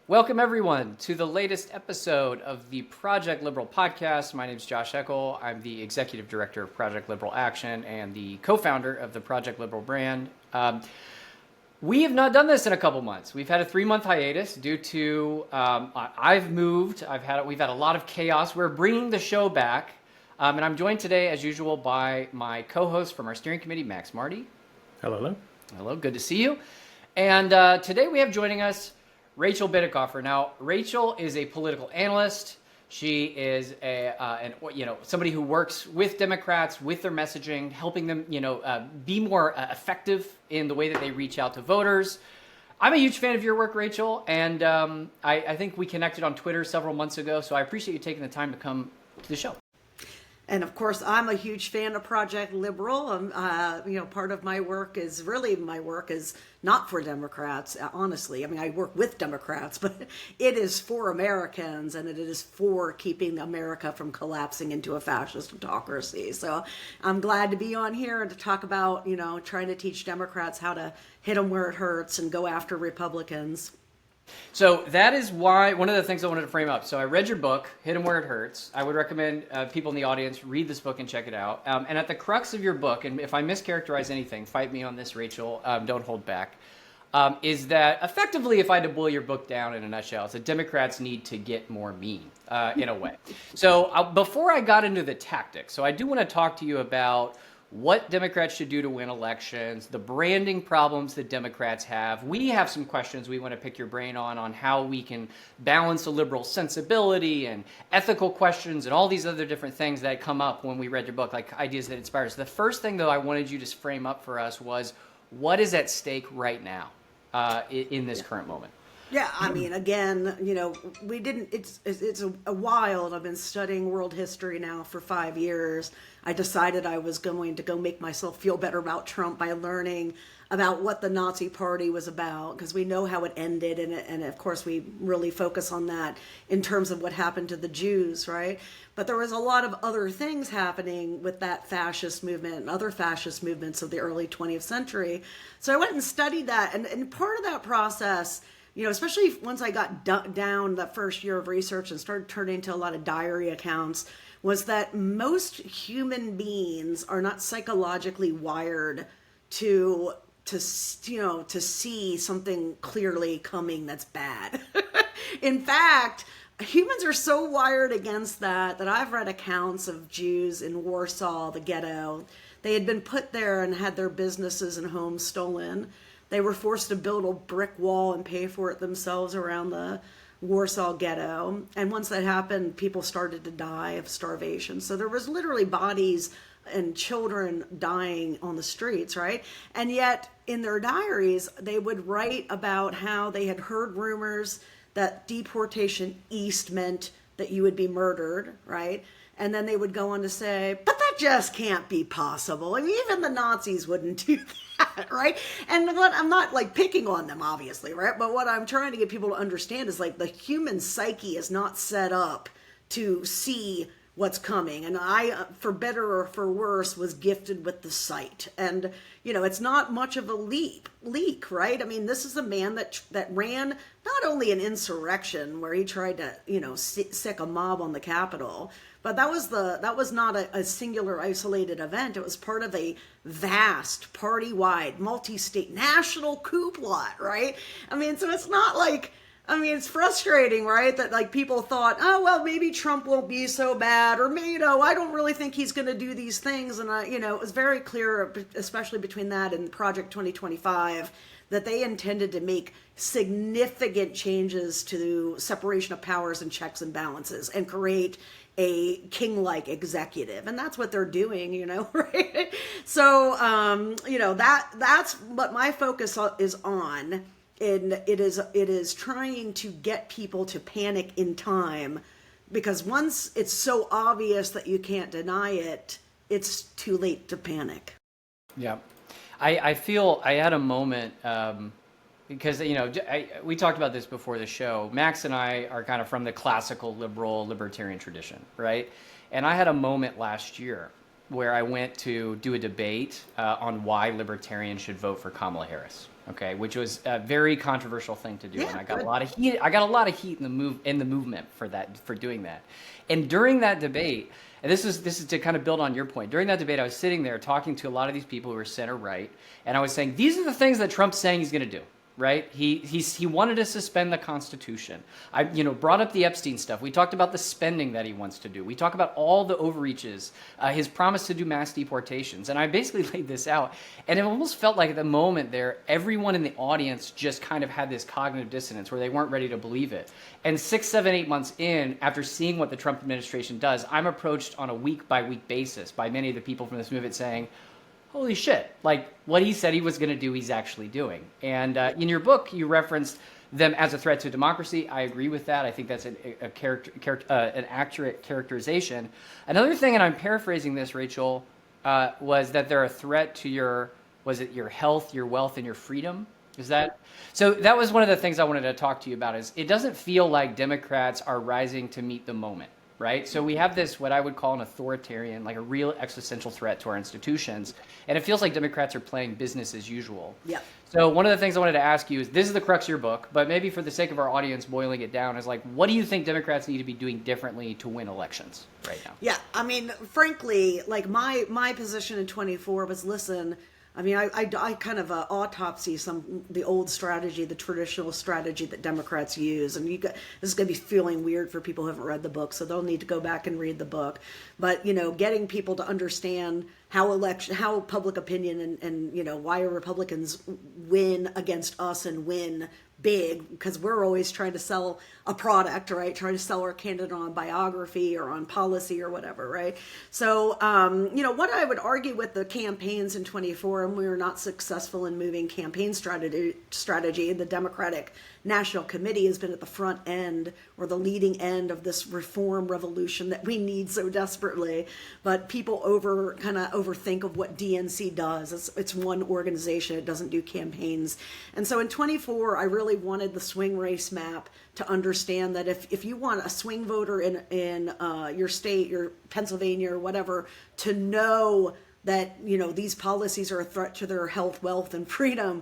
Welcome, everyone, to the latest episode of the Project Liberal podcast. My name is Josh Eakle. I'm the executive director of Project Liberal Action and the co-founder of the Project Liberal brand. We have not done this in a couple months. We've had a 3-month hiatus due to I've moved. We've had a lot of chaos. We're bringing the show back, and I'm joined today, as usual, by my co-host from our steering committee, Marty. Hello. Hello. Good to see you. And today we have joining us Rachel Bitecofer. Now, Rachel is a political analyst. She is somebody who works with Democrats, with their messaging, helping them, be more effective in the way that they reach out to voters. I'm a huge fan of your work, Rachel, and I think we connected on Twitter several months ago, so I appreciate you taking the time to come to the show. And of course, I'm a huge fan of Project Liberal. Part of my work is not for Democrats, honestly. I mean, I work with Democrats, but it is for Americans, and it is for keeping America from collapsing into a fascist autocracy. So I'm glad to be on here and to talk about, trying to teach Democrats how to hit them where it hurts and go after Republicans. So that is why one of the things I wanted to frame up. So I read your book, Hit 'em Where It Hurts. I would recommend people in the audience read this book and check it out. And at the crux of your book, and if I mischaracterize anything, fight me on this, Rachel, don't hold back, is that effectively, if I had to boil your book down in a nutshell, it's that Democrats need to get more mean in a way. So before I got into the tactics, so I do want to talk to you about what Democrats should do to win elections, the branding problems that Democrats have. We have some questions we want to pick your brain on how we can balance a liberal sensibility and ethical questions and all these other different things that come up when we read your book, like ideas that inspire us. The first thing, though, I wanted you to frame up for us was what is at stake right now in this current moment? Yeah, I mean, again, it's a wild. I've been studying world history now for 5 years. I decided I was going to go make myself feel better about Trump by learning about what the Nazi Party was about, because we know how it ended, and of course we really focus on that in terms of what happened to the Jews, right? But there was a lot of other things happening with that fascist movement and other fascist movements of the early 20th century. So I went and studied that, and part of that process, especially once I got down that first year of research and started turning into a lot of diary accounts, was that most human beings are not psychologically wired to see something clearly coming that's bad. In fact, humans are so wired against that I've read accounts of Jews in Warsaw, the ghetto. They had been put there and had their businesses and homes stolen. They were forced to build a brick wall and pay for it themselves around the Warsaw ghetto. And once that happened, people started to die of starvation. So there was literally bodies and children dying on the streets, right? And yet in their diaries, they would write about how they had heard rumors that deportation east meant that you would be murdered, right? And then they would go on to say, but that just can't be possible. I mean, even the Nazis wouldn't do that, right? And I'm not picking on them, obviously, right? But what I'm trying to get people to understand is the human psyche is not set up to see what's coming. And I, for better or for worse, was gifted with the sight. And, it's not much of a leak, right? I mean, this is a man that ran not only an insurrection where he tried to, sick a mob on the Capitol, but that was not a singular isolated event. It was part of a vast party-wide, multi-state, national coup plot, right? I mean, so it's not it's frustrating, right? That people thought, oh, well, maybe Trump won't be so bad, or maybe, I don't really think he's going to do these things. And it was very clear, especially between that and Project 2025, that they intended to make significant changes to separation of powers and checks and balances and create a king-like executive. And that's what they're doing, right? So, that's what my focus is on. And it is trying to get people to panic in time, because once it's so obvious that you can't deny it, it's too late to panic. Yeah. I feel I had a moment because, we talked about this before the show. Max and I are kind of from the classical liberal libertarian tradition, right? And I had a moment last year where I went to do a debate on why libertarians should vote for Kamala Harris. okay, which was a very controversial thing to do, Yeah, and I got good. a lot of heat. I got a lot of heat in the movement for doing that. And during that debate, and this is to kind of build on your point. During that debate, I was sitting there talking to a lot of these people who were center right, and I was saying these are the things that Trump's saying he's going to do. Right? He wanted to suspend the Constitution. I brought up the Epstein stuff. We talked about the spending that he wants to do. We talk about all the overreaches, his promise to do mass deportations, and I basically laid this out. And it almost felt like at the moment there, everyone in the audience just kind of had this cognitive dissonance where they weren't ready to believe it. And 6, 7, 8 months in, after seeing what the Trump administration does, I'm approached on a week-by-week basis by many of the people from this movement saying, holy shit, like what he said he was going to do, he's actually doing. And in your book, you referenced them as a threat to democracy. I agree with that. I think that's an accurate characterization. Another thing, and I'm paraphrasing this, Rachel, was that they're a threat to your health, your wealth, and your freedom? Is that? So that was one of the things I wanted to talk to you about is it doesn't feel like Democrats are rising to meet the moment. Right? So we have this, what I would call an authoritarian, like a real existential threat to our institutions. And it feels like Democrats are playing business as usual. Yeah. So one of the things I wanted to ask you is, this is the crux of your book, but maybe for the sake of our audience, boiling it down is like, what do you think Democrats need to be doing differently to win elections right now? Yeah. I mean, frankly, like my position in 24 was, listen, I mean, I kind of autopsy the old strategy, the traditional strategy that Democrats use, and this is going to be feeling weird for people who haven't read the book, so they'll need to go back and read the book. But getting people to understand how public opinion and why Republicans win against us and win big, because we're always trying to sell a product, right? Trying to sell our candidate on biography or on policy or whatever, right? So, what I would argue with the campaigns in 24, and we were not successful in moving campaign strategy, the Democratic National Committee has been at the front end or the leading end of this reform revolution that we need so desperately. But people overthink of what DNC does. It's one organization. It doesn't do campaigns. And so in 24, I really wanted the swing race map to understand that if you want a swing voter in your state, your Pennsylvania or whatever, to know that these policies are a threat to their health, wealth, and freedom,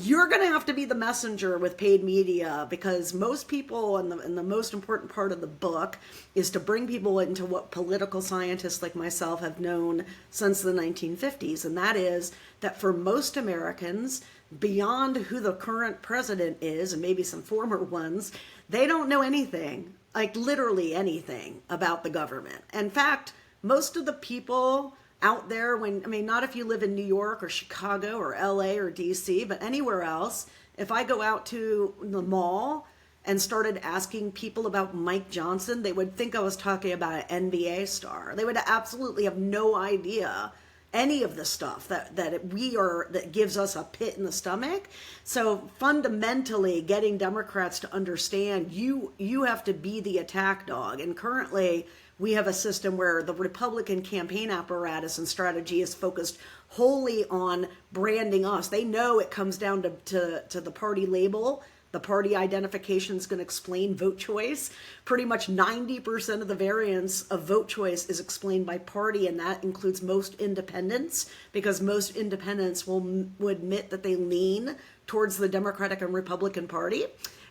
you're going to have to be the messenger with paid media, because most people, and the most important part of the book is to bring people into what political scientists like myself have known since the 1950s, and that is that for most Americans, beyond who the current president is, and maybe some former ones, they don't know anything, like literally anything about the government. In fact, most of the people out there, not if you live in New York or Chicago or LA or DC, but anywhere else, if I go out to the mall and started asking people about Mike Johnson, they would think I was talking about an NBA star. They would absolutely have no idea any of the stuff that gives us a pit in the stomach. So fundamentally, getting Democrats to understand you have to be the attack dog. And currently, we have a system where the Republican campaign apparatus and strategy is focused wholly on branding us. They know it comes down to the party label. The party identification is going to explain vote choice. Pretty much 90% of the variance of vote choice is explained by party, and that includes most independents, because most independents will admit that they lean towards the Democratic and Republican Party.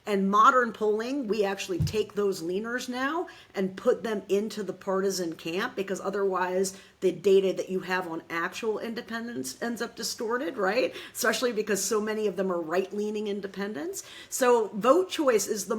And modern polling, we actually take those leaners now and put them into the partisan camp, because otherwise the data that you have on actual independents ends up distorted, right? Especially because so many of them are right-leaning independents. So vote choice is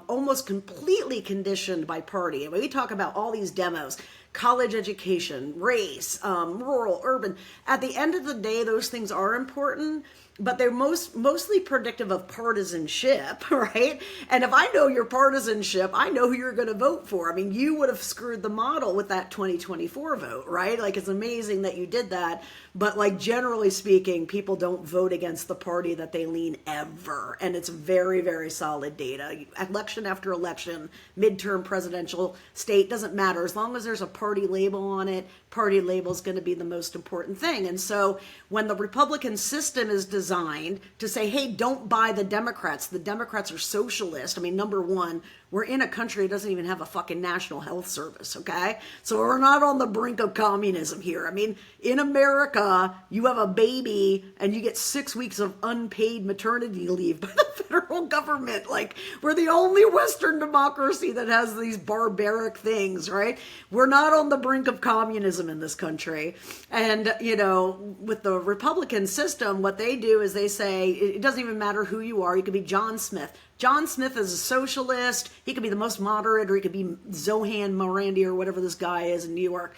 almost completely conditioned by party. And when we talk about all these demos, college education, race, rural, urban, at the end of the day, those things are important, but they're mostly predictive of partisanship, right? And if I know your partisanship, I know who you're going to vote for. I mean, you would have screwed the model with that 2024 vote, right? Like, it's amazing that you did that. But like, generally speaking, people don't vote against the party that they lean ever. And it's very, very solid data. Election after election, midterm, presidential, state, doesn't matter. As long as there's a party label on it, party label is going to be the most important thing. And so when the Republican system is designed to say, hey, don't buy the Democrats are socialist. I mean, number one, we're in a country that doesn't even have a fucking national health service, okay? So we're not on the brink of communism. communism here. I mean, in America, you have a baby and you get 6 weeks of unpaid maternity leave by the federal government. Like, we're the only Western democracy that has these barbaric things, right? We're not on the brink of communism in this country. And, you know, with the Republican system, what they do is they say, it doesn't even matter who you are. You could be John Smith. John Smith is a socialist. He could be the most moderate, or he could be Zohan Morandi or whatever this guy is in New York.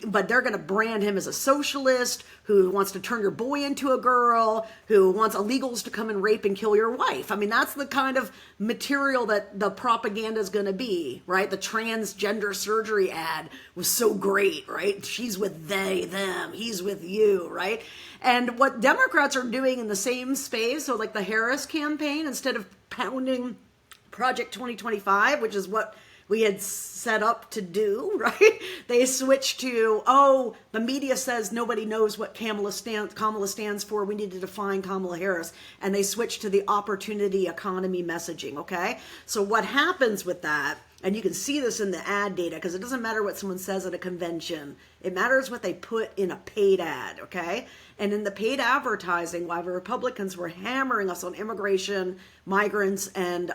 But they're going to brand him as a socialist who wants to turn your boy into a girl, who wants illegals to come and rape and kill your wife. I mean, that's the kind of material that the propaganda is going to be, right? The transgender surgery ad was so great, right? She's with they, them, he's with you, right? And what Democrats are doing in the same space, so like the Harris campaign, instead of pounding Project 2025, which is what we had set up to do, right? They switched to, oh, the media says nobody knows what Kamala stands for. We need to define Kamala Harris. And they switched to the opportunity economy messaging, okay? So what happens with that, and you can see this in the ad data, because it doesn't matter what someone says at a convention. It matters what they put in a paid ad, okay? And in the paid advertising, while the Republicans were hammering us on immigration, migrants, and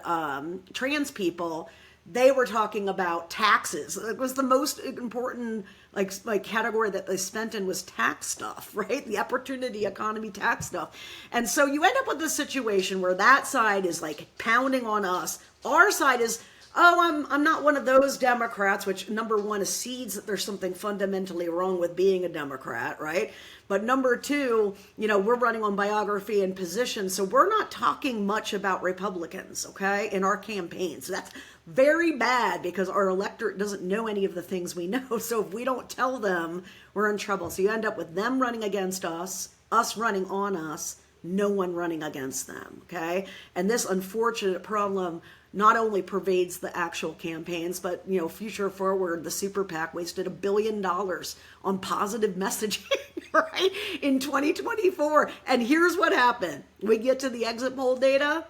trans people, they were talking about taxes. It was the most important like category that they spent in was tax stuff, right? The opportunity economy tax stuff. And so you end up with this situation where that side is like pounding on us. Our side is, oh, I'm not one of those Democrats, which number one seeds that there's something fundamentally wrong with being a Democrat, right? But number two, you know, we're running on biography and position, so we're not talking much about Republicans, okay, in our campaigns. So that's very bad because our electorate doesn't know any of the things we know. So if we don't tell them, we're in trouble. So you end up with them running against us running on us, no one running against them, okay? And this unfortunate problem not only pervades the actual campaigns, but, you know, Future Forward, the super PAC, wasted $1 billion on positive messaging, right, in 2024. And here's what happened. We get to the exit poll data.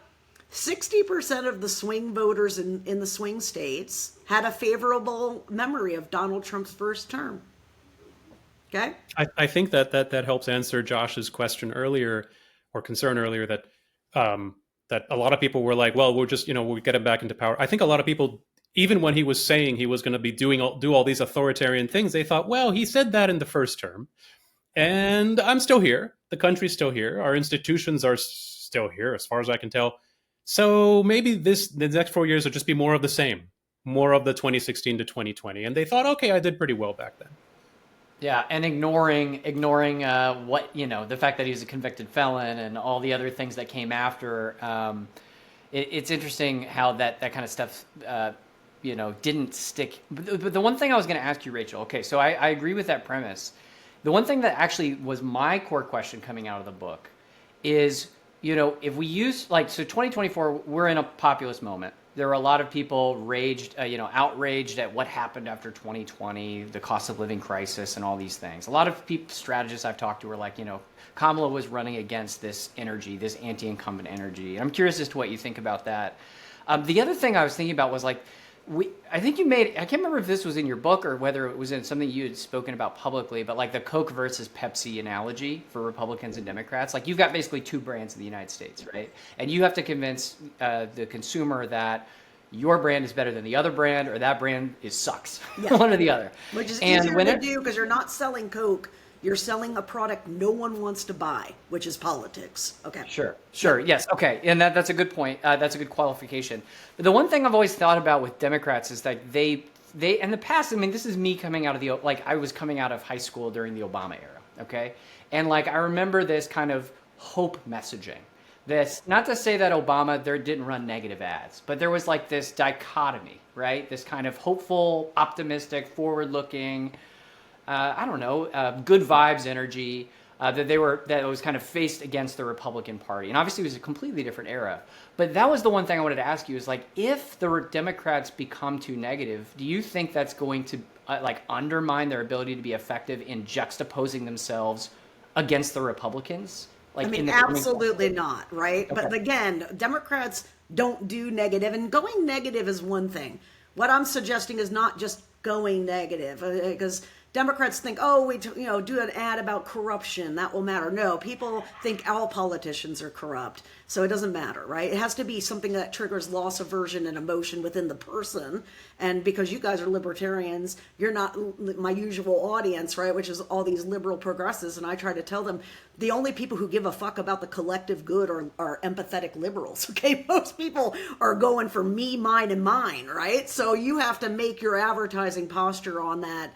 60% of the swing voters in the swing states had a favorable memory of Donald Trump's first term. Okay? I think that helps answer Josh's question earlier, or concern earlier, that that a lot of people were like, well, we'll just, we'll get him back into power. I think a lot of people, even when he was saying he was going to be do all these authoritarian things, they thought, well, he said that in the first term, and I'm still here. The country's still here. Our institutions are still here, as far as I can tell. So maybe the next 4 years will just be more of the same, more of the 2016 to 2020. And they thought, okay, I did pretty well back then. Yeah, and ignoring what, the fact that he was a convicted felon and all the other things that came after. It's interesting how that kind of stuff, didn't stick. But the one thing I was going to ask you, Rachel, okay, so I agree with that premise. The one thing that actually was my core question coming out of the book is, if we use, so 2024, we're in a populist moment. There were a lot of people outraged at what happened after 2020, the cost of living crisis and all these things. A lot of strategists I've talked to were like, Kamala was running against this energy, this anti-incumbent energy. And I'm curious as to what you think about that. The other thing I was thinking about was I think you made, I can't remember if this was in your book or whether it was in something you had spoken about publicly, but like the Coke versus Pepsi analogy for Republicans and Democrats. Like, you've got basically two brands in the United States, right? And you have to convince the consumer that your brand is better than the other brand, or that brand sucks, one or the other. Which is easier to do because you're not selling Coke. You're selling a product no one wants to buy, which is politics. Okay. Sure. Yes. Okay. And that's a good point. That's a good qualification. But the one thing I've always thought about with Democrats is that they in the past, I mean, this is me coming out of I was coming out of high school during the Obama era. Okay. And I remember this kind of hope messaging. This, not to say that Obama didn't run negative ads, but there was this dichotomy, right? This kind of hopeful, optimistic, forward-looking, good vibes energy that was kind of faced against the Republican Party. And obviously it was a completely different era. But that was the one thing I wanted to ask you is if the Democrats become too negative, do you think that's going to undermine their ability to be effective in juxtaposing themselves against the Republicans? Absolutely not, right? Okay. But again, Democrats don't do negative, and going negative is one thing. What I'm suggesting is not just going negative, because Democrats think, oh, we do an ad about corruption, that will matter. No, people think all politicians are corrupt, so it doesn't matter, right? It has to be something that triggers loss aversion and emotion within the person. And because you guys are libertarians, you're not my usual audience, right? Which is all these liberal progressives, and I try to tell them the only people who give a fuck about the collective good are empathetic liberals, okay? Most people are going for me, mine, and mine, right? So you have to make your advertising posture on that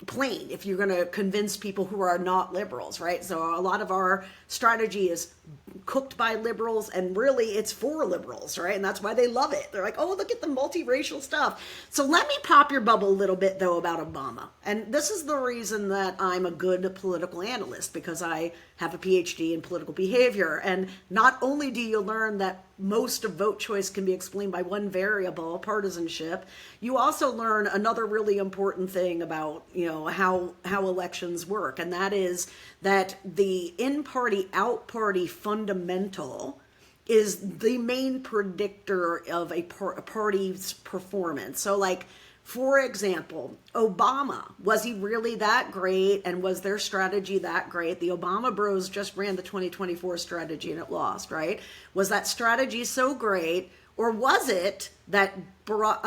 plain if you're going to convince people who are not liberals, right? So a lot of our strategy is cooked by liberals, and really it's for liberals, right? And that's why they love it. They're like, oh, look at the multiracial stuff. So let me pop your bubble a little bit, though, about Obama. And this is the reason that I'm a good political analyst, because I have a PhD in political behavior. And not only do you learn that most of vote choice can be explained by one variable, partisanship, you also learn another really important thing about, how elections work. And that is that the in-party, out-party fundamental is the main predictor of a party's performance. So, like, for example, Obama, was he really that great, and was their strategy that great? The Obama bros just ran the 2024 strategy and it lost, right? Was that strategy so great, or was it that Barack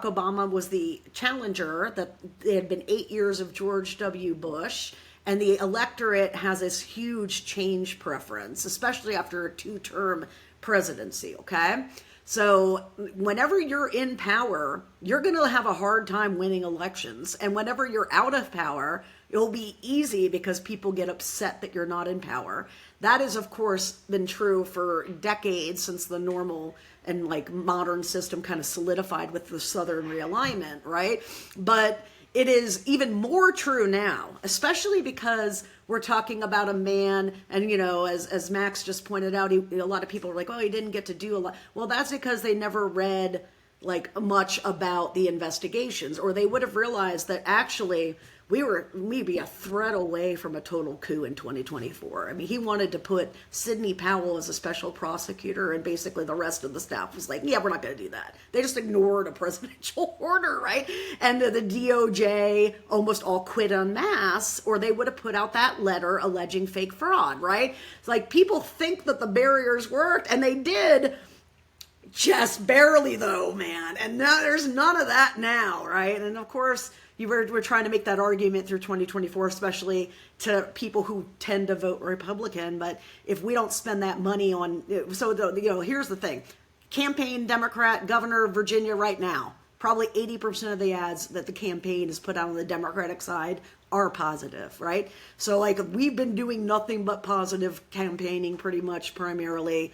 Obama was the challenger, that it had been 8 years of George W. Bush, and the electorate has this huge change preference, especially after a 2-term presidency, okay? So whenever you're in power, you're going to have a hard time winning elections. And whenever you're out of power, it'll be easy because people get upset that you're not in power. That has, of course, been true for decades, since the normal and like modern system kind of solidified with the Southern realignment, right? But it is even more true now, especially because we're talking about a man, and as Max just pointed out, a lot of people are like, oh, he didn't get to do a lot. Well, that's because they never read like much about the investigations, or they would have realized that actually we were maybe a thread away from a total coup in 2024. I mean, he wanted to put Sidney Powell as a special prosecutor, and basically the rest of the staff was like, yeah, we're not going to do that. They just ignored a presidential order, right? And the DOJ almost all quit en masse, or they would have put out that letter alleging fake fraud, right? It's like people think that the barriers worked, and they did, just barely though, man. And now there's none of that now, right? And of course, we're trying to make that argument through 2024, especially to people who tend to vote Republican. But if we don't spend that money on, here's the thing: campaign Democrat, governor of Virginia right now, probably 80% of the ads that the campaign has put out on the Democratic side are positive, right? So like we've been doing nothing but positive campaigning pretty much primarily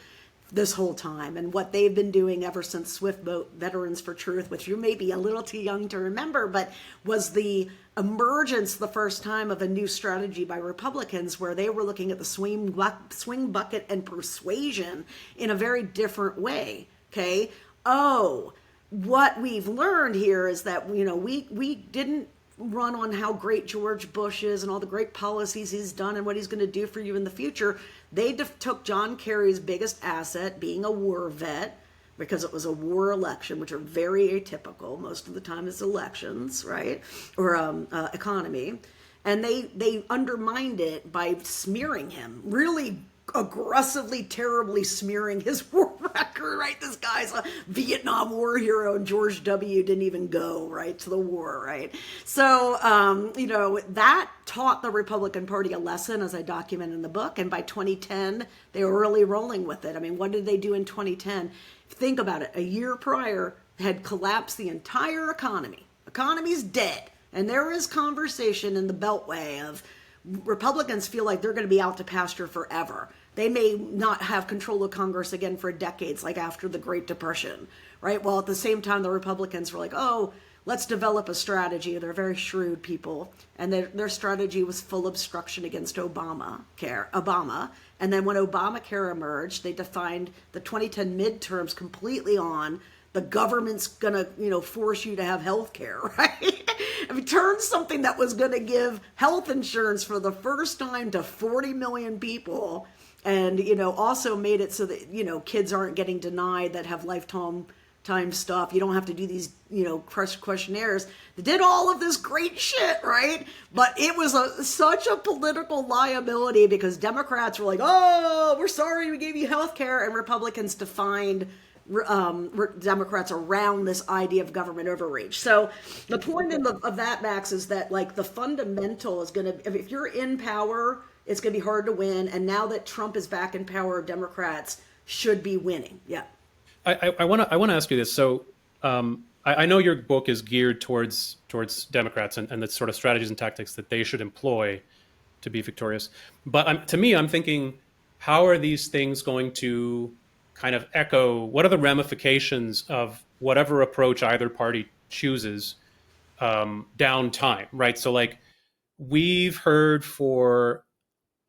this whole time. And what they've been doing ever since Swift Boat Veterans for Truth, which you may be a little too young to remember, but was the emergence the first time of a new strategy by Republicans where they were looking at the swing bucket and persuasion in a very different way, okay? Oh, what we've learned here is that, we didn't run on how great George Bush is and all the great policies he's done and what he's going to do for you in the future. They took John Kerry's biggest asset, being a war vet, because it was a war election, which are very atypical. Most of the time it's elections, right? Or economy. And they undermined it by smearing him, really aggressively, terribly smearing his war record, right? This guy's a Vietnam War hero, and George W. didn't even go, right, to the war, right? So, that taught the Republican Party a lesson, as I document in the book, and by 2010, they were really rolling with it. I mean, what did they do in 2010? Think about it. A year prior, had collapsed the entire economy. Economy's dead. And there is conversation in the Beltway of Republicans feel like they're going to be out to pasture forever. They may not have control of Congress again for decades, like after the Great Depression, right? Well, at the same time, the Republicans were like, oh, let's develop a strategy. They're very shrewd people. And their strategy was full obstruction against Obama. And then when Obamacare emerged, they defined the 2010 midterms completely on the government's gonna, force you to have health care, right? I mean, turned something that was gonna give health insurance for the first time to 40 million people, and, also made it so that, kids aren't getting denied that have lifetime time stuff. You don't have to do these, questionnaires. They did all of this great shit, right? But it was such a political liability because Democrats were like, oh, we're sorry we gave you health care, and Republicans defined Democrats around this idea of government overreach. So the point of that, Max, is that like the fundamental is going to, if you're in power, it's going to be hard to win. And now that Trump is back in power, Democrats should be winning. Yeah. I want to ask you this. So I know your book is geared towards Democrats and the sort of strategies and tactics that they should employ to be victorious. But to me, I'm thinking, how are these things going to kind of echo? What are the ramifications of whatever approach either party chooses down time, right? So like we've heard for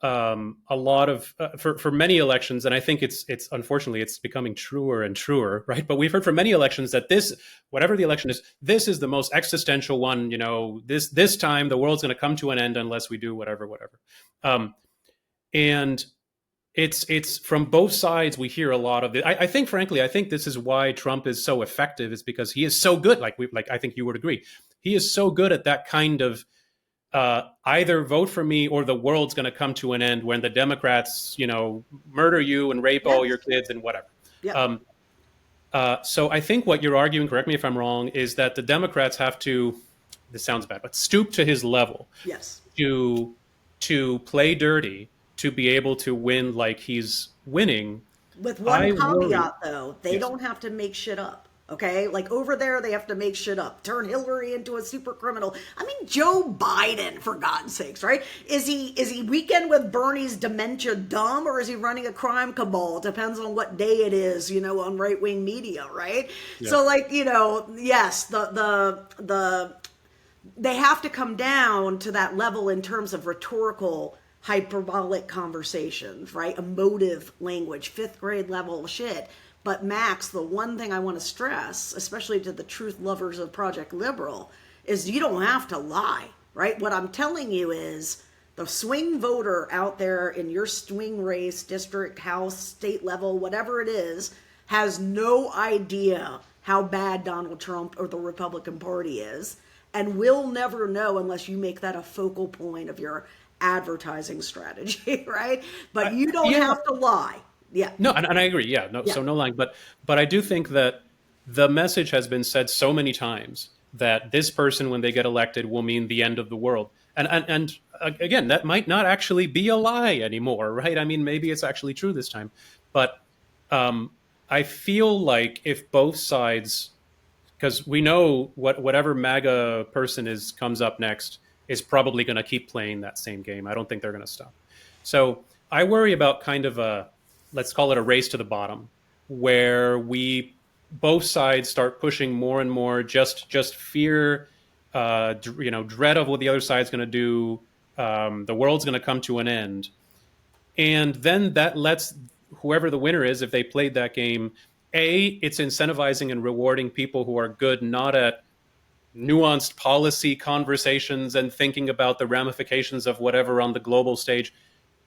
a lot of for many elections, and I think it's unfortunately it's becoming truer and truer, right? But we've heard for many elections that this, whatever the election is, this is the most existential one. This time the world's going to come to an end unless we do whatever. And it's from both sides. We hear a lot of it. I think, frankly, I think this is why Trump is so effective, is because he is so good. Like I think you would agree, he is so good at that kind of either vote for me or the world's going to come to an end when the Democrats, murder you and rape all your kids and whatever. Yep. So I think what you're arguing, correct me if I'm wrong, is that the Democrats have to, this sounds bad, but stoop to his level. Yes. To play dirty, to be able to win like he's winning. With one caveat, though, they don't have to make shit up. Okay, like over there, they have to make shit up, turn Hillary into a super criminal. I mean, Joe Biden, for God's sakes, right? Is he Weekend with Bernie's dementia dumb, or is he running a crime cabal? Depends on what day it is, on right wing media, right? Yeah. So, like, yes, they have to come down to that level in terms of rhetorical, hyperbolic conversations, right? Emotive language, fifth grade level shit. But Max, the one thing I want to stress, especially to the truth lovers of Project Liberal, is you don't have to lie, right? What I'm telling you is the swing voter out there in your swing race, district, house, state level, whatever it is, has no idea how bad Donald Trump or the Republican Party is, and will never know unless you make that a focal point of your advertising strategy, right? But you don't have to lie. Yeah. No, and I agree. Yeah. No. Yeah. So no lying, but I do think that the message has been said so many times that this person, when they get elected, will mean the end of the world. And again, that might not actually be a lie anymore, right? I mean, maybe it's actually true this time, but I feel like if both sides, because we know whatever MAGA person comes up next is probably going to keep playing that same game. I don't think they're going to stop. So I worry about kind of let's call it a race to the bottom, where both sides start pushing more and more just fear, dread of what the other side's going to do. The world's going to come to an end. And then that lets whoever the winner is, if they played that game, it's incentivizing and rewarding people who are good, not at nuanced policy conversations and thinking about the ramifications of whatever on the global stage.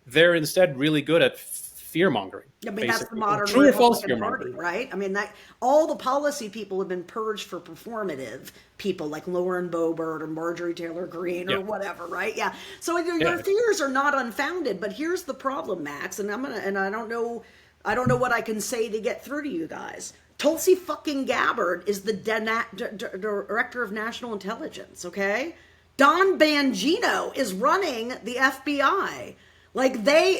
They're instead really good at fear-mongering. I mean, that's the modern true or false Party, right? I mean, that all the policy people have been purged for performative people like Lauren Boebert or Marjorie Taylor Greene or whatever, right? Yeah. So your fears are not unfounded, but here's the problem, Max, and I don't know what I can say to get through to you guys. Tulsi fucking Gabbard is the director of national intelligence, okay? Don Bongino is running the FBI. Like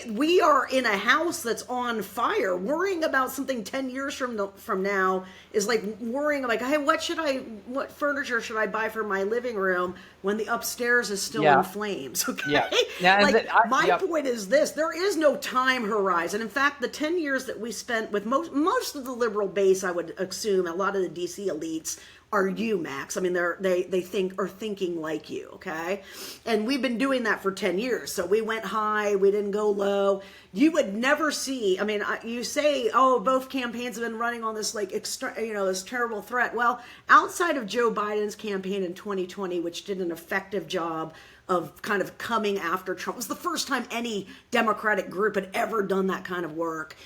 we are in a house that's on fire. Worrying about something 10 years from now is like worrying like, hey, what furniture should I buy for my living room when the upstairs is still in flames? Okay. Yeah. My point is this: there is no time horizon. In fact, the 10 years that we spent with most of the liberal base, I would assume, a lot of the DC elites are you, Max. I mean, they are thinking like you, okay? And we've been doing that for 10 years. So we went high, we didn't go low. You would never see, I mean, you say, oh, both campaigns have been running on this this terrible threat. Well, outside of Joe Biden's campaign in 2020, which did an effective job of kind of coming after Trump, it was the first time any Democratic group had ever done that kind of work.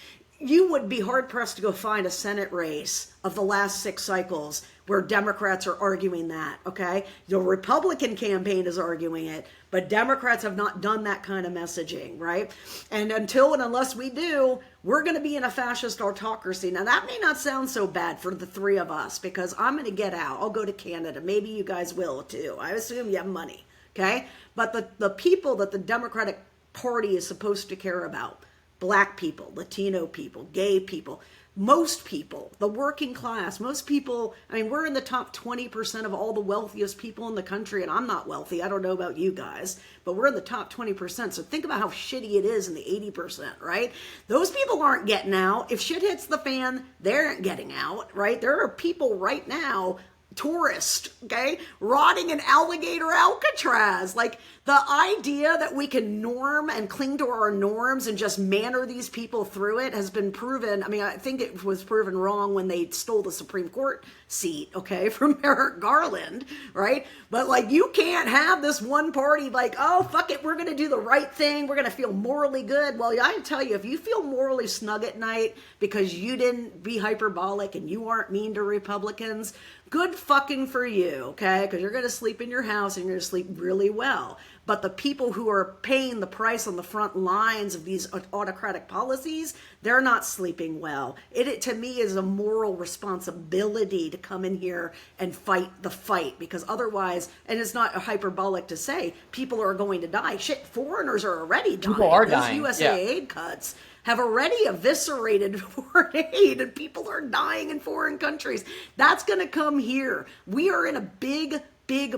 you would be hard pressed to go find a Senate race of the last 6 cycles where Democrats are arguing that, okay? The Republican campaign is arguing it, but Democrats have not done that kind of messaging, right? And until and unless we do, we're going to be in a fascist autocracy. Now, that may not sound so bad for the 3 of us, because I'm going to get out. I'll go to Canada. Maybe you guys will too. I assume you have money, okay? But the people that the Democratic Party is supposed to care about, Black people, Latino people, gay people, most people, the working class, most people, I mean, we're in the top 20% of all the wealthiest people in the country, and I'm not wealthy. I don't know about you guys, but we're in the top 20%. So think about how shitty it is in the 80%, right? Those people aren't getting out. If shit hits the fan, they aren't getting out, right? There are people right now, tourist, okay, rotting in alligator Alcatraz. Like, the idea that we can norm and cling to our norms and just manner these people through it has been proven. I mean, I think it was proven wrong when they stole the Supreme Court seat, okay, from Merrick Garland, right? But like, you can't have this one party like, oh, fuck it, we're going to do the right thing, we're going to feel morally good. Well, I can tell you, if you feel morally snug at night because you didn't be hyperbolic and you aren't mean to Republicans, good fucking for you, okay? Because you're going to sleep in your house and you're going to sleep really well. But the people who are paying the price on the front lines of these autocratic policies, they're not sleeping well. It to me is a moral responsibility to come in here and fight the fight, because otherwise, and it's not hyperbolic to say, people are going to die. Shit, foreigners are already dying. People are Those dying. USA aid cuts have already eviscerated foreign aid, and people are dying in foreign countries. That's going to come here. We are in a big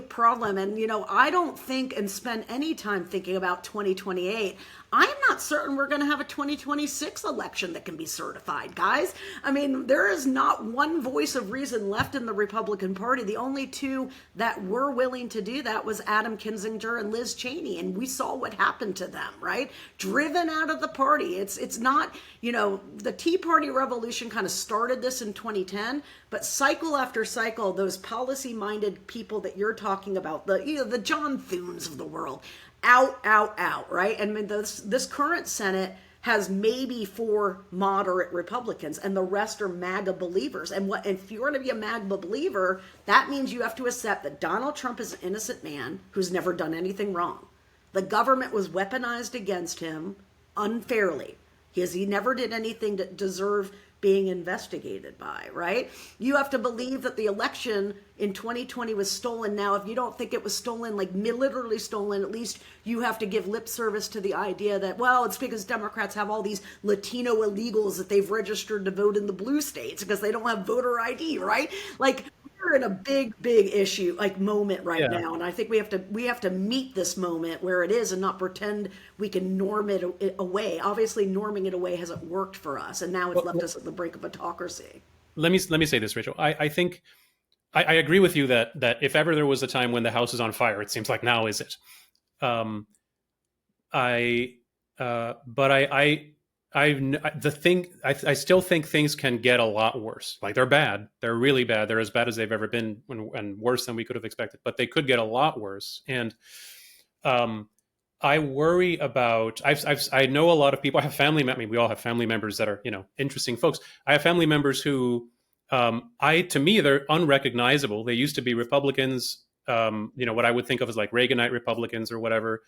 problem. And, you know, I don't think and spend any time thinking about 2028. I'm not certain we're going to have a 2026 election that can be certified, guys. I mean, there is not one voice of reason left in the Republican Party. The only 2 that were willing to do that was Adam Kinzinger and Liz Cheney. And we saw what happened to them, right? Driven out of the party. It's not, you know, the Tea Party revolution kind of started this in 2010, but cycle after cycle, those policy-minded people that you're talking about, the John Thunes of the world, out, right? And I mean, this current Senate has maybe 4 moderate Republicans, and the rest are MAGA believers. And if you're going to be a MAGA believer, that means you have to accept that Donald Trump is an innocent man who's never done anything wrong. The government was weaponized against him unfairly. He never did anything to deserve being investigated by, right? You have to believe that the election in 2020 was stolen. Now, if you don't think it was stolen, like literally stolen, at least you have to give lip service to the idea that, well, it's because Democrats have all these Latino illegals that they've registered to vote in the blue states because they don't have voter ID, right? Like, we're in a big issue, like, moment right now, and I think we have to meet this moment where it is and not pretend we can norm it away. Obviously, norming it away hasn't worked for us, and now it's left us at the brink of autocracy. Let me say this, Rachel. I think I agree with you that if ever there was a time when the house is on fire, it seems like now is it. I still think things can get a lot worse. Like, they're bad. They're really bad. They're as bad as they've ever been, and worse than we could have expected. But they could get a lot worse. And I worry about. I know a lot of people. I have family. I mean, we all have family members that are, you know, interesting folks. I have family members who, to me, they're unrecognizable. They used to be Republicans. You know, what I would think of as like Reaganite Republicans or whatever,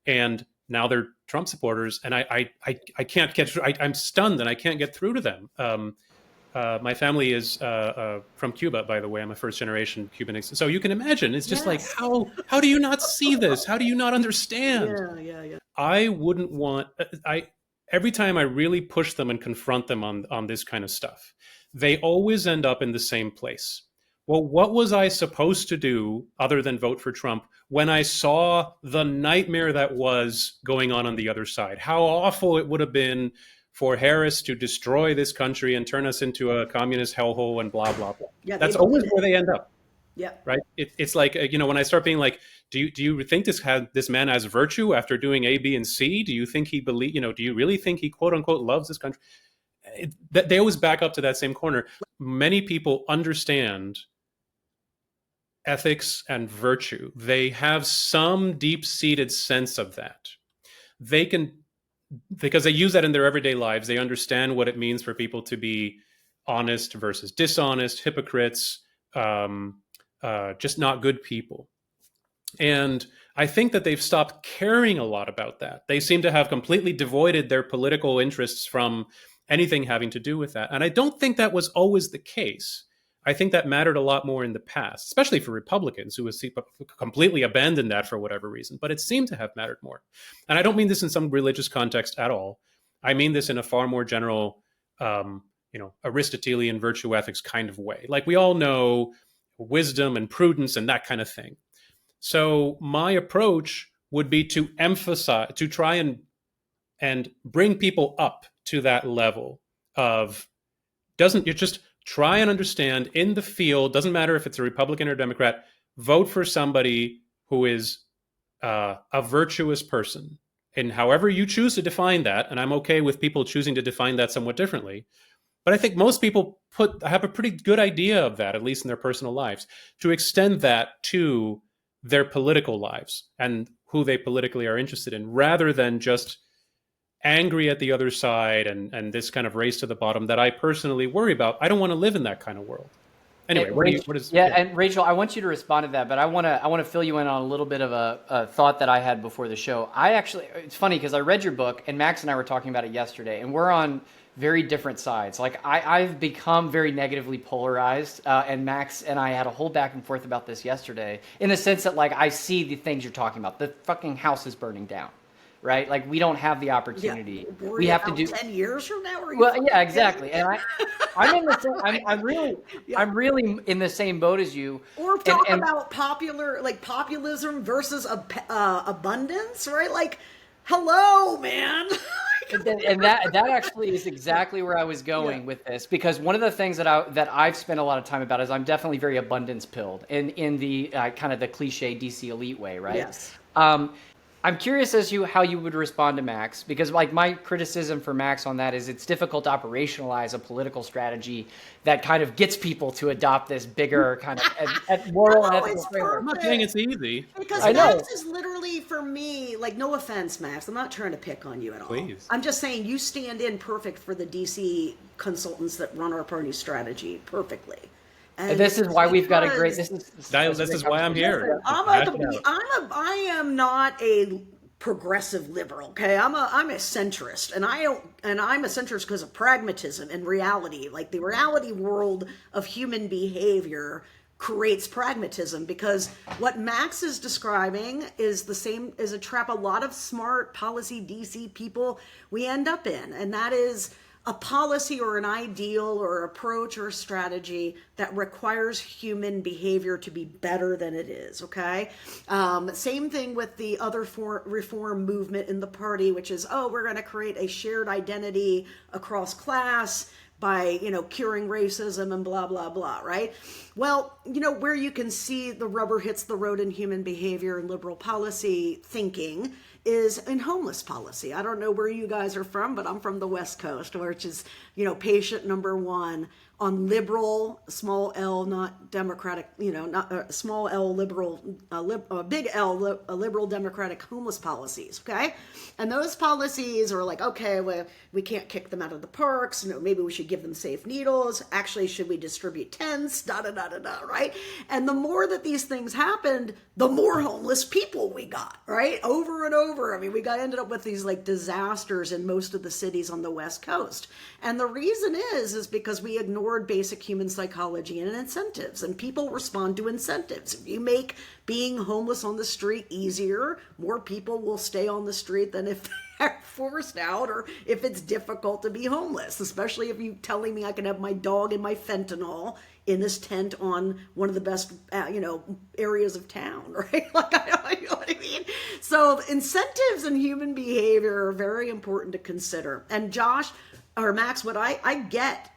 and now they're Trump supporters, and I can't get through. I'm stunned, and I can't get through to them. My family is from Cuba, by the way. I'm a first generation Cuban. So you can imagine, it's just like, how do you not see this? How do you not understand? Yeah. I wouldn't want. Every time I really push them and confront them on this kind of stuff, they always end up in the same place. Well, what was I supposed to do other than vote for Trump when I saw the nightmare that was going on the other side? How awful it would have been for Harris to destroy this country and turn us into a communist hellhole and blah, blah, blah. Yeah, that's always where they end up. Yeah. Right. It's like, you know, when I start being like, do you think this man has virtue after doing A, B, and C? Do you think he do you really think he quote unquote loves this country? They always back up to that same corner. Many people understand ethics and virtue. They have some deep-seated sense of that. They can because they use that in their everyday lives. They understand what it means for people to be honest versus dishonest, hypocrites, just not good people. And I think that they've stopped caring a lot about that. They seem to have completely devoided their political interests from anything having to do with that. And I don't think that was always the case. I think that mattered a lot more in the past, especially for Republicans who have completely abandoned that for whatever reason. But it seemed to have mattered more. And I don't mean this in some religious context at all. I mean this in a far more general, Aristotelian virtue ethics kind of way. Like, we all know wisdom and prudence and that kind of thing. So my approach would be to emphasize, to try and bring people up to that level of, you just try and understand in the field, doesn't matter if it's a Republican or Democrat, vote for somebody who is a virtuous person. And however you choose to define that, and I'm okay with people choosing to define that somewhat differently, but I think most people have a pretty good idea of that, at least in their personal lives, to extend that to their political lives and who they politically are interested in, rather than just angry at the other side and this kind of race to the bottom that I personally worry about. I don't want to live in that kind of world. Anyway, and Rachel, I want you to respond to that, but I want to fill you in on a little bit of a thought that I had before the show. It's funny because I read your book, and Max and I were talking about it yesterday, and we're on very different sides. Like, I've become very negatively polarized, and Max and I had a whole back and forth about this yesterday, in the sense that, like, I see the things you're talking about. The fucking house is burning down, right? Like, we don't have the opportunity. Yeah, we have to do 10 years from now. Yeah, exactly. And I'm in the same. I'm really in the same boat as you. Or talk about populism versus abundance, right? Like, hello, man. And that actually is exactly where I was going with this, because one of the things that I've spent a lot of time about is I'm definitely very abundance pilled in the kind of the cliche DC elite way, right? Yes. I'm curious as to how you would respond to Max, because like my criticism for Max on that is it's difficult to operationalize a political strategy that kind of gets people to adopt this bigger kind of moral and ethical framework. I'm not saying it's easy. Because Max is literally, for me, like, no offense, Max, I'm not trying to pick on you at all. Please. I'm just saying you stand in perfect for the DC consultants that run our party strategy perfectly. And this is why we've got a great. This is why I'm here. I am not a progressive liberal. Okay, I'm a centrist, and I'm a centrist because of pragmatism and reality. Like, the reality world of human behavior creates pragmatism, because what Max is describing is the same as a trap a lot of smart policy DC people we end up in, and that is a policy or an ideal or approach or a strategy that requires human behavior to be better than it is, okay? Same thing with the other reform movement in the party, which is, we're going to create a shared identity across class by, curing racism and blah, blah, blah, right? Well, where you can see the rubber hits the road in human behavior and liberal policy thinking is in homeless policy. I don't know where you guys are from, but I'm from the West Coast, which is, patient number one on liberal, small L, not democratic, not small L liberal, big L liberal democratic homeless policies, okay? And those policies are like, okay, well, we can't kick them out of the parks. Maybe we should give them safe needles. Actually, should we distribute tents? Right? And the more that these things happened, the more homeless people we got, right? Over and over. I mean, we ended up with these like disasters in most of the cities on the West Coast. And the reason is because we ignored basic human psychology and incentives, and people respond to incentives. If you make being homeless on the street easier, more people will stay on the street than if they're forced out, or if it's difficult to be homeless, especially if you're telling me I can have my dog and my fentanyl in this tent on one of the best, areas of town, right? Like, you know what I mean? So incentives and human behavior are very important to consider. And Josh, or Max, what I get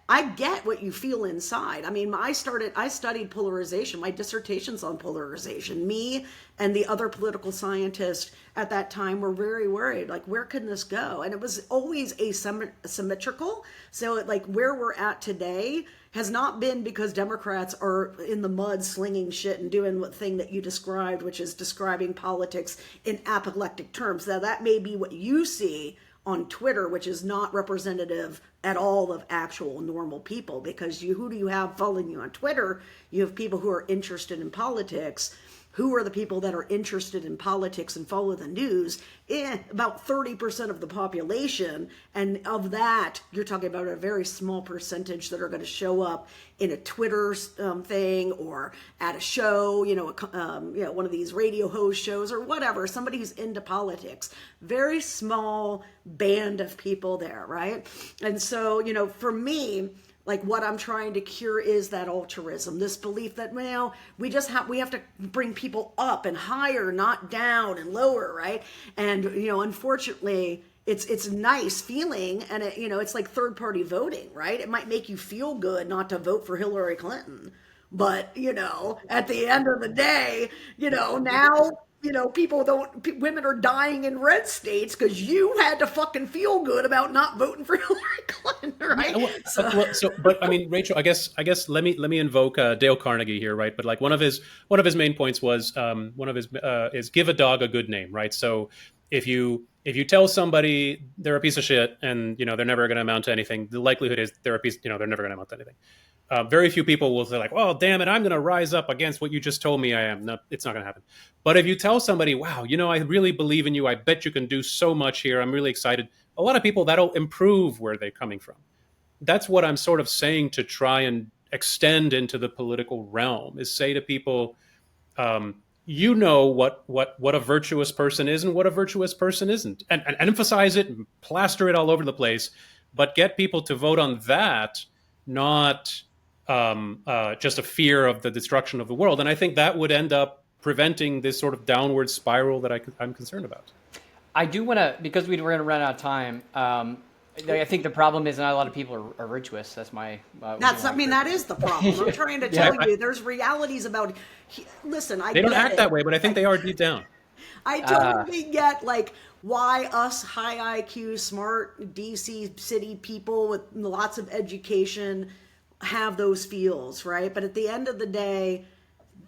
what you feel inside. I mean, I studied polarization. My dissertation's on polarization. Me and the other political scientists at that time were very worried, like, where can this go? And it was always asymmetrical. So like where we're at today has not been because Democrats are in the mud slinging shit and doing what thing that you described, which is describing politics in apoplectic terms. Now that may be what you see on Twitter, which is not representative at all of actual normal people, because who do you have following you on Twitter? You have people who are interested in politics. Who are the people that are interested in politics and follow the news? About 30% of the population. And of that, you're talking about a very small percentage that are going to show up in a Twitter thing or at a show, one of these radio host shows or whatever, somebody who's into politics. Very small band of people there, right? And so, for me, like what I'm trying to cure is that altruism, this belief that, we have to bring people up and higher, not down and lower, right? And, unfortunately, it's nice feeling, and it's like third party voting, right? It might make you feel good not to vote for Hillary Clinton, but, at the end of the day, now, women are dying in red states because you had to fucking feel good about not voting for Hillary Clinton, right? But I mean, Rachel, I guess let me invoke Dale Carnegie here, right? But like one of his main points was is give a dog a good name, right? So if you tell somebody they're a piece of shit and they're never going to amount to anything, the likelihood is they're never going to amount to anything. Very few people will say like, "Well, damn it, I'm going to rise up against what you just told me I am." No, it's not going to happen. But if you tell somebody, "Wow, I really believe in you. I bet you can do so much here. I'm really excited." A lot of people, that'll improve where they're coming from. That's what I'm sort of saying to try and extend into the political realm, is say to people, what a virtuous person is and what a virtuous person isn't, and emphasize it and plaster it all over the place, but get people to vote on that, not just a fear of the destruction of the world. And I think that would end up preventing this sort of downward spiral that I'm concerned about. I do want to, because we're going to run out of time. I think the problem is not a lot of people are virtuous. That's my. That is the problem. I'm trying to tell you. There's realities about. Listen, they don't act that way, but I think they are deep down. I totally get why us high IQ, smart DC city people with lots of education have those feels, right? But at the end of the day,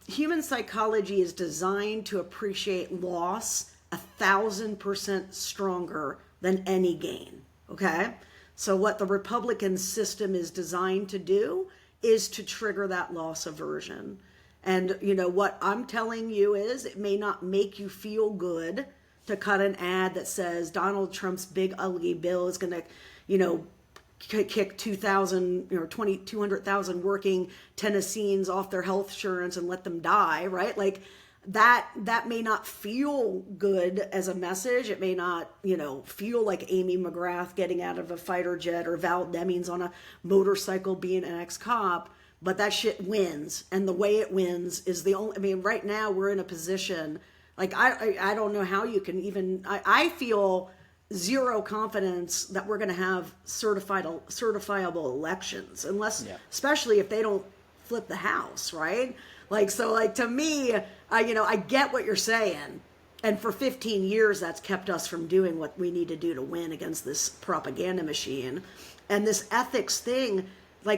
human psychology is designed to appreciate loss 1,000% stronger than any gain. Okay? So what the Republican system is designed to do is to trigger that loss aversion. And what I'm telling you is, it may not make you feel good to cut an ad that says Donald Trump's big ugly bill is going to, kick 200,000 working Tennesseans off their health insurance and let them die, right? Like that may not feel good as a message. It may not, feel like Amy McGrath getting out of a fighter jet or Val Demings on a motorcycle being an ex-cop, but that shit wins. And the way it wins is right now we're in a position, like, I don't know how you can even, I feel zero confidence that we're going to have certifiable elections, unless, especially if they don't flip the house, right? To me, I get what you're saying. And for 15 years, that's kept us from doing what we need to do to win against this propaganda machine. And this ethics thing,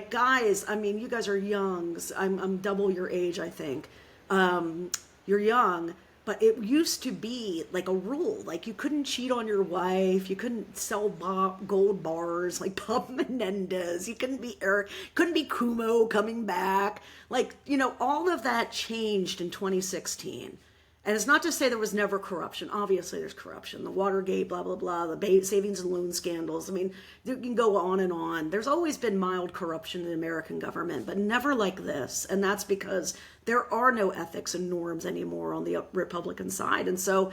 guys, you guys are young. I'm double your age, I think. You're young. But it used to be a rule. You couldn't cheat on your wife. You couldn't sell gold bars like Bob Menendez. You couldn't be Eric. Couldn't be Kumo coming back. All of that changed in 2016. And it's not to say there was never corruption. Obviously, there's corruption. The Watergate, blah, blah, blah, the savings and loan scandals. You can go on and on. There's always been mild corruption in the American government, but never like this. And that's because there are no ethics and norms anymore on the Republican side. And so,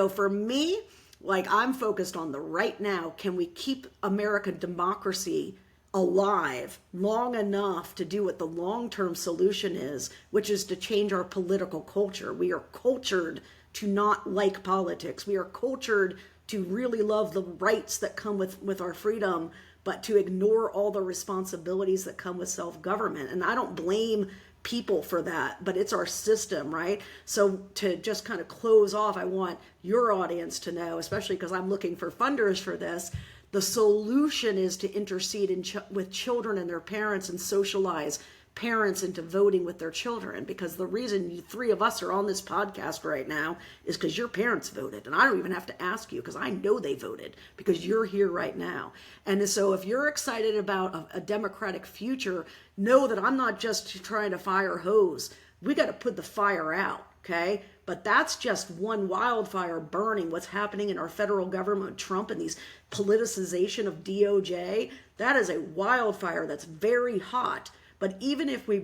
for me, I'm focused on the right now. Can we keep American democracy alive long enough to do what the long-term solution is, which is to change our political culture? We are cultured to not like politics. We are cultured to really love the rights that come with our freedom, but to ignore all the responsibilities that come with self-government. And I don't blame people for that, but it's our system, right? So to just kind of close off, I want your audience to know, especially because I'm looking for funders for this, the solution is to intercede with children and their parents and socialize parents into voting with their children, because the reason you three of us are on this podcast right now is because your parents voted. And I don't even have to ask you, because I know they voted, because you're here right now. And so if you're excited about a democratic future, know that I'm not just trying to fire hose. We got to put the fire out, okay? But that's just one wildfire burning. What's happening in our federal government with Trump and these politicization of DOJ, that is a wildfire that's very hot. But even if we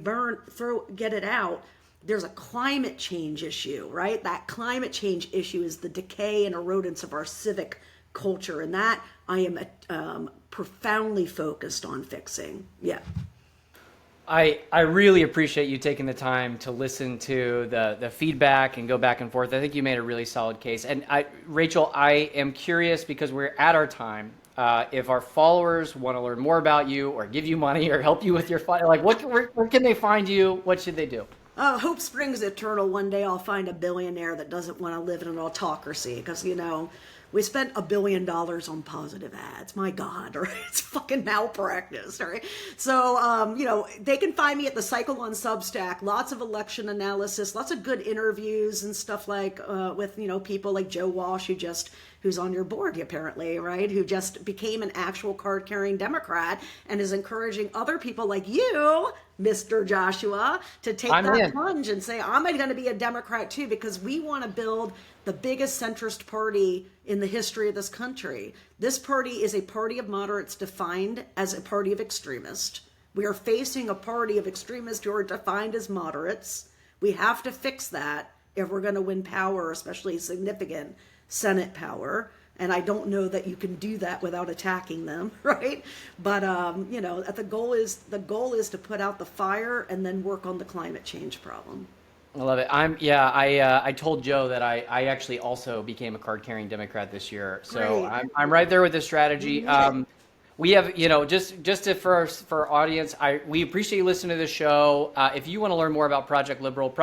get it out, there's a climate change issue, right? That climate change issue is the decay and erodence of our civic culture. And that I am profoundly focused on fixing. Yeah. I really appreciate you taking the time to listen to the feedback and go back and forth. I think you made a really solid case. And Rachel, I am curious, because we're at our time. If our followers want to learn more about you or give you money or help you with your fund, like where can they find you? What should they do? Hope springs eternal. One day I'll find a billionaire that doesn't want to live in an autocracy, because, we spent $1 billion on positive ads. My God, right? It's fucking malpractice, right? So, they can find me at The Cycle on Substack. Lots of election analysis, lots of good interviews and stuff like with, people like Joe Walsh, who's on your board apparently, right? Who just became an actual card-carrying Democrat and is encouraging other people like you, Mr. Joshua, to take that plunge and say, I'm going to be a Democrat too, because we want to build the biggest centrist party in the history of this country. This party is a party of moderates defined as a party of extremists. We are facing a party of extremists who are defined as moderates. We have to fix that if we're going to win power, especially significant Senate power. And I don't know that you can do that without attacking them, right? But the goal is to put out the fire and then work on the climate change problem. I love it. I told Joe that I actually also became a card-carrying Democrat this year, so I'm right there with this strategy. We have, for our audience, we appreciate you listening to the show. If you want to learn more about Project Liberal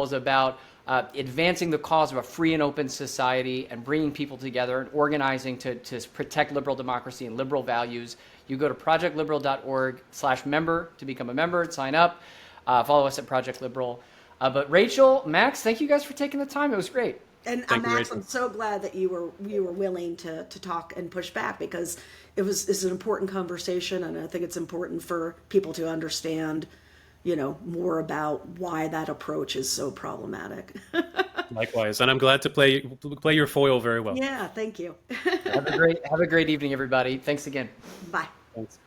is about advancing the cause of a free and open society and bringing people together and organizing to protect liberal democracy and liberal values. You go to projectliberal.org/member to become a member and sign up. Follow us at Project Liberal. But Rachel, Max, thank you guys for taking the time. It was great. And Max, I'm so glad that you were willing to talk and push back, because it's an important conversation, and I think it's important for people to understand, more about why that approach is so problematic. Likewise, and I'm glad to play your foil very well. Yeah, thank you. Have a great evening, everybody. Thanks again. Bye. Thanks.